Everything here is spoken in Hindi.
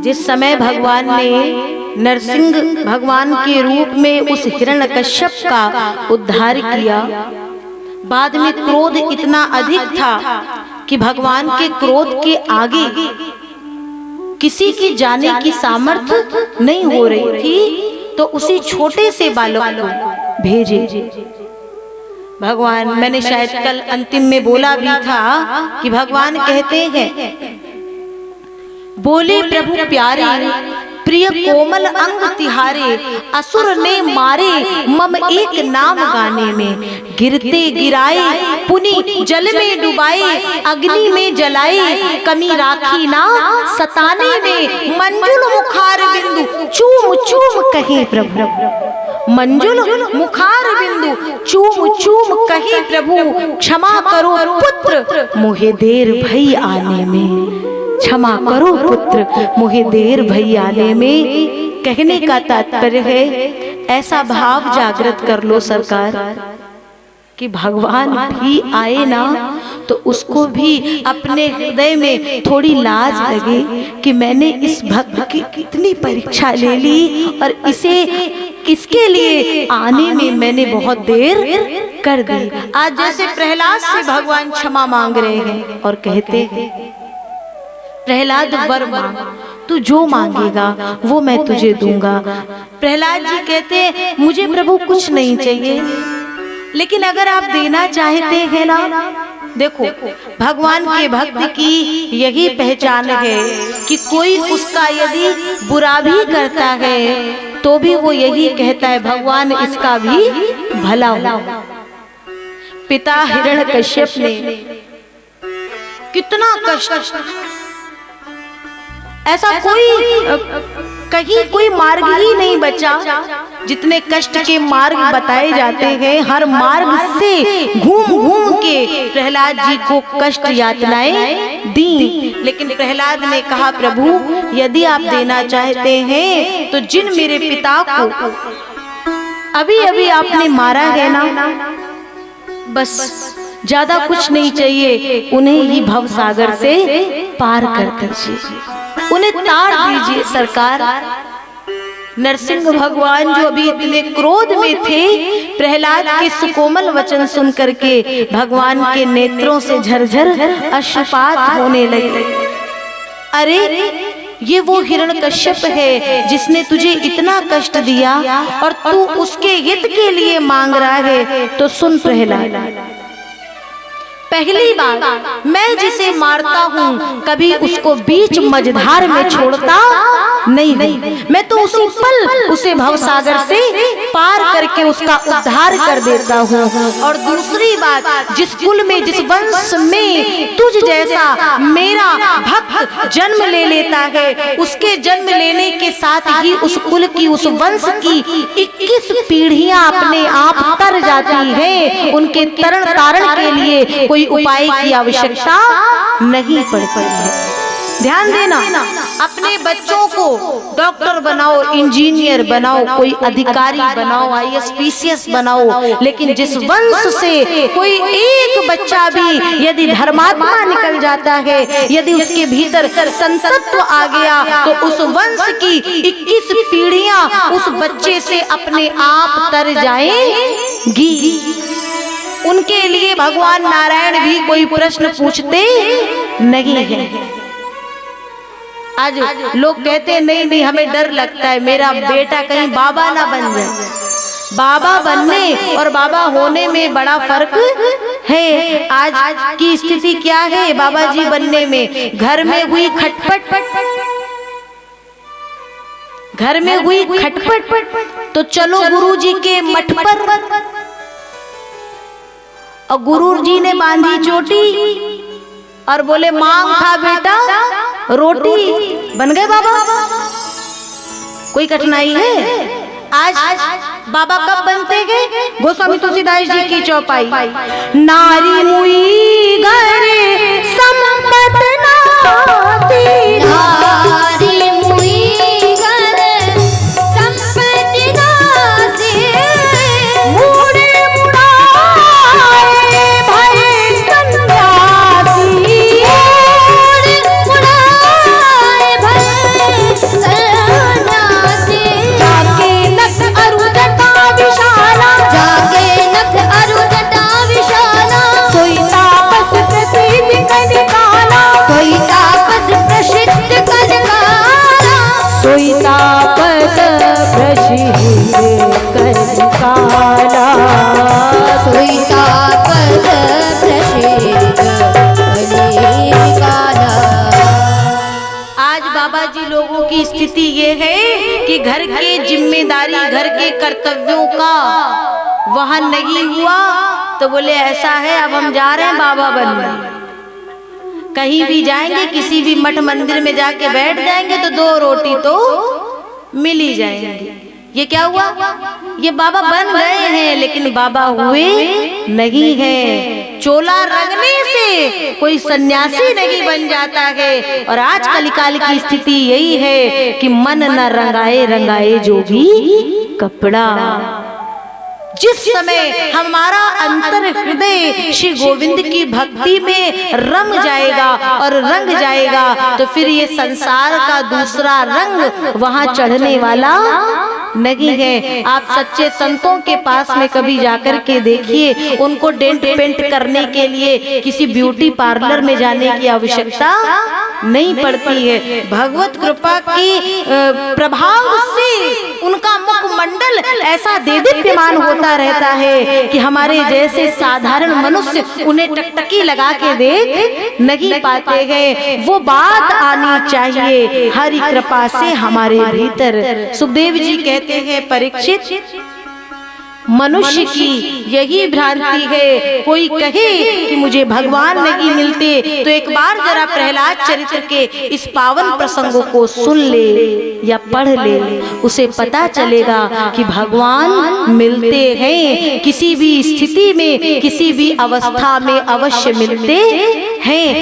जिस समय भगवान ने नरसिंह भगवान के रूप में उस हिरण्यकश्यप का उद्धार किया, बाद में क्रोध इतना अधिक था कि भगवान के क्रोध के आगे किसी की जाने की सामर्थ्य नहीं हो रही थी, तो उसी छोटे से बालक को भेजे। भगवान, मैंने शायद कल अंतिम में बोला भी था कि भगवान कहते हैं, बोले प्रभु प्यारे प्रिय कोमल अंग तिहारे, असुर ने मारे मम एक नाम गाने में, गिरते गिराए पुनि जल में डुबाए, अग्नि में जलाए कमी राखी ना सताने में, मंजुल मुखार बिंदु चूम चूम कहे प्रभु, मंजुल मुखार बिंदु चूम चूम कहे प्रभु, क्षमा करो पुत्र मोहे देर भई आने में, क्षमा करो पुत्र मोहे देर भई आने में। कहने का तात्पर्य है, ऐसा भाव जागृत कर लो सरकार कि भगवान भी आए ना तो उसको भी अपने हृदय में थोड़ी लाज लगे कि मैंने इस भक्त की कितनी परीक्षा ले ली और इसे किसके लिए आने में मैंने बहुत देर कर दी। आज जैसे प्रहलाद से भगवान क्षमा मांग रहे हैं और कहते हैं, प्रहलाद वर मांग, तू जो मांगेगा वो मैं तुझे दूंगा। प्रहलाद जी कहते हैं, मुझे प्रभु कुछ नहीं चाहिए, लेकिन अगर आप देना चाहते हैं ना, देखो भगवान के भक्त की यही पहचान है कि कोई उसका यदि बुरा भी करता है तो भी वो यही कहता है, भगवान इसका भी भला हो। पिता हिरण्यकश्यप ने कितना कष्ट, ऐसा कहीं कोई मार्ग ही नहीं बचा, जितने कष्ट के मार्ग बताए जाते हैं हर मार्ग से घूम घूम के प्रहलाद जी को कष्ट यातनाएं दी। लेकिन प्रहलाद ने कहा, प्रभु यदि आप देना चाहते हैं तो जिन मेरे पिता को अभी अभी आपने मारा है ना, बस ज्यादा कुछ नहीं चाहिए, उन्हें ही भव सागर से पार कर दीजिए, उन्हें तार दीजिए सरकार। नरसिंह भगवान जो अभी इतने क्रोध में थे, प्रहलाद के सुकोमल वचन सुन करके भगवान के नेत्रों से झरझर अश्रुपात होने लगे। अरे ये वो हिरण्यकश्यप है जिसने तुझे इतना कष्ट दिया और तू उसके हित के लिए मांग रहा है। तो सुन प्रहलाद, पहली बात, मैं जिसे मारता हूँ कभी उसको बीच मझधार में छोड़ता नहीं, मैं तो उसी पल उसे भवसागर से पार करके उसका उद्धार कर देता हूँ। और दूसरी बात, जिस कुल में जिस वंश में तुझ जैसा मेरा भक्त जन्म ले लेता है, उसके जन्म लेने के साथ ही उस कुल की उस वंश की 21 पीढ़ियां अपने आप तर जाती है। उनके तरण तारण के लिए कोई उपाय की आवश्यकता नहीं पड़ती है। ध्यान देना, अपने बच्चों को डॉक्टर बनाओ, इंजीनियर बनाओ, कोई अधिकारी बनाओ, IAS PCS बनाओ, लेकिन जिस वंश से कोई एक बच्चा भी यदि धर्मात्मा निकल जाता है, यदि उसके भीतर संतत्व आ गया, तो उस वंश की 21 पीढ़ियां उस बच्चे से अपने आप तर जाएंगी। उनके लिए भगवान नारायण भी कोई प्रश्न पूछते नहीं है। आज लोग कहते हैं, नहीं नहीं हमें डर लगता है मेरा बेटा कहीं बाबा ना बन जाए। बाबा बनने और बाबा होने में बड़ा फर्क है। आज की स्थिति क्या है बाबा जी बनने में? घर में हुई खटपट, घर में हुई खटपट तो चलो गुरुजी के मठ पर, और गुरुजी ने बांधी चोटी और बोले मांग खा बेटा रोटी, बन गए बाबा। कोई कठिनाई है? आज बाबा कब बनते गए? गोस्वामी तुलसीदास जी की चौपाई, नारी मुई घरे संपत नासी, नारी मुई घरे संपत नासी, मुड़े मुड़ाए भय सन्यासी, मुड़े मुड़ाए भय सोई तापस प्रसिद्ध कर काला, सोई तापस प्रसिद्ध कर काला। आज बाबा जी लोगों की स्थिति ये है कि घर के जिम्मेदारी, घर के कर्तव्यों का वहन नहीं हुआ तो बोले ऐसा है अब हम जा रहे हैं बाबा बनने। कहीं भी जाएंगे, किसी भी मठ मंदिर में जाके बैठ जाएंगे तो 2 रोटी तो मिल ही जाएंगे। ये क्या हुआ? ये बाबा बन गए हैं लेकिन बाबा हुए नहीं हैं। चोला रंगने से कोई सन्यासी नहीं बन जाता है। और आज कलिकाल की स्थिति यही है कि मन न रंगाए रंगाए जो भी कपड़ा। जिस समय हमारा अंतर हृदय श्री गोविंद की भक्ति में रम जाएगा और रंग जाएगा तो फिर ये संसार का दूसरा रंग वहां चढ़ने वाला नहीं है। आप सच्चे संतों के पास में कभी जाकर के देखिए, उनको डेंट पेंट करने के लिए किसी ब्यूटी पार्लर में जाने की आवश्यकता नहीं पड़ती है। भगवत कृपा की प्रभाव से उनका मुखमंडल ऐसा देदीप्यमान होता रहता है कि हमारे जैसे साधारण मनुष्य उन्हें टकटकी लगा के देख नहीं पाते हैं। वो बात आनी चाहिए हरि कृपा से हमारे भीतर। सुखदेव जी कहते हैं, परीक्षित मनुष्य की यही भ्रांति है, कोई कहे कि मुझे भगवान नहीं मिलते तो एक बार जरा प्रहलाद चरित्र के इस पावन प्रसंगों को सुन ले या पढ़ ले, उसे पता चलेगा कि भगवान मिलते हैं, किसी भी स्थिति में किसी भी अवस्था में अवश्य मिलते हैं।